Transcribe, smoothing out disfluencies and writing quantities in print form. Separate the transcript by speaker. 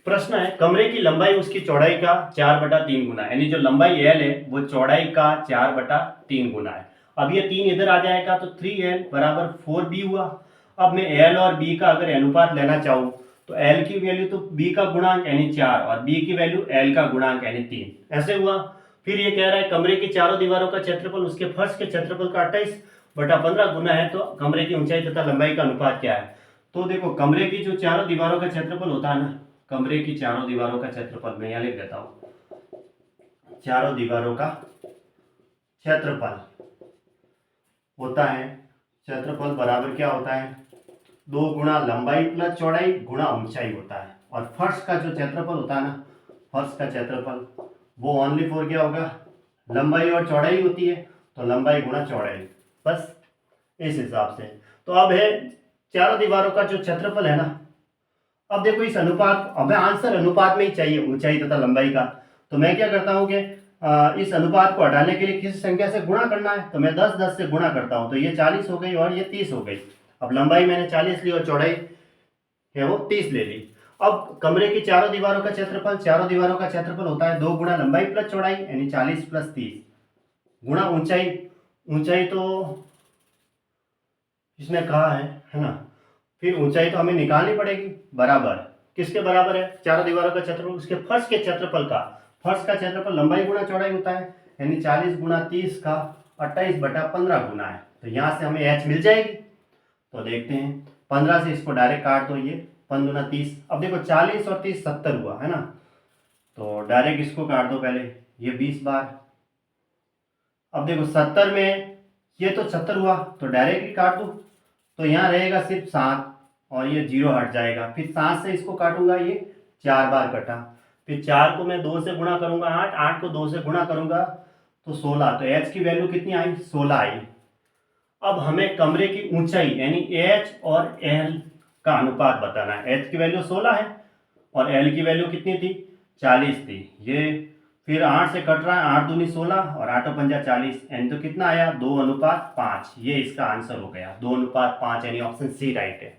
Speaker 1: प्रश्न है कमरे की लंबाई उसकी चौड़ाई का 4/3 गुना है, यानी जो लंबाई एल है वो चौड़ाई का 4/3 गुना है। अब ये 3 इधर आ जाएगा तो 3l बराबर 4b हुआ। अब मैं एल और बी का अगर अनुपात लेना चाहूँ तो एल की वैल्यू तो बी का गुणांक यानी 4 और बी की वैल्यू एल का गुणांक यानी 3, ऐसे हुआ। फिर ये कह रहा है कमरे की चारों दीवारों का क्षेत्रफल उसके फर्श के क्षेत्रफल का 28/15 गुना है, तो कमरे की ऊंचाई तथा लंबाई का अनुपात क्या है। तो देखो कमरे की जो चारों दीवारों का क्षेत्रफल होता है ना, कमरे की चारों दीवारों का क्षेत्रफल मैं यहाँ लिख देता हूँ, चारों दीवारों का क्षेत्रफल होता है, क्षेत्रफल बराबर क्या होता है 2 गुणा लंबाई प्लस चौड़ाई गुणा ऊंचाई होता है। और फर्श का जो क्षेत्रफल होता है ना, फर्श का क्षेत्रफल वो ओनली फॉर क्या होगा लंबाई और चौड़ाई होती है, तो लंबाई गुणा चौड़ाई, बस इस हिसाब से। तो अब है चारों दीवारों का जो क्षेत्रफल है ना, अब देखो इस अनुपात, हमें आंसर अनुपात में ही चाहिए ऊंचाई तथा लंबाई का। तो मैं क्या करता हूँ कि इस अनुपात को हटाने के लिए किसी संख्या से गुणा करना है, तो मैं 10 से गुणा करता हूँ, तो ये 40 हो गई और ये 30 हो गई। अब लंबाई मैंने 40 ली और चौड़ाई है वो 30 ले ली। अब कमरे की चारों दीवारों का क्षेत्रफल, चारों दीवारों का क्षेत्रफल होता है 2 गुणा लंबाई प्लस चौड़ाई यानी 40 प्लस 30 गुणा ऊंचाई। ऊंचाई तो इसने कहा है ना, फिर ऊंचाई तो हमें निकालनी पड़ेगी, बराबर किसके बराबर है चारों दीवारों का क्षेत्रफल उसके फर्श के क्षेत्रफल का। फर्श का क्षेत्रफल लंबाई गुणा चौड़ाई होता है, यानी 40 गुणा 30 का 28/15 गुना है, तो यहाँ से हमें h मिल जाएगी। तो देखते हैं 15 से इसको डायरेक्ट काट दो, ये 5 दूना 30। अब देखो 40 और 30 70 हुआ है ना, तो डायरेक्ट इसको काट दो पहले, ये 20 बार। अब देखो 70 में ये तो 70 हुआ तो डायरेक्ट ही काट दो, तो यहाँ रहेगा सिर्फ 7 और ये 0 हट जाएगा। फिर 7 से इसको काटूंगा, ये 4 बार कटा। फिर 4 को मैं 2 से गुणा करूंगा 8, 8 को 2 से गुणा करूंगा तो 16, तो h की वैल्यू कितनी आई 16 आई। अब हमें कमरे की ऊंचाई यानी h और l का अनुपात बताना है। h की वैल्यू 16 है और l की वैल्यू कितनी थी 40 थी। ये फिर 8 से कट रहा है, 8 दूनी 16 और 8 पंजा 40, यानी तो कितना आया 2:5। ये इसका आंसर हो गया 2:5, यानी ऑप्शन सी राइट है।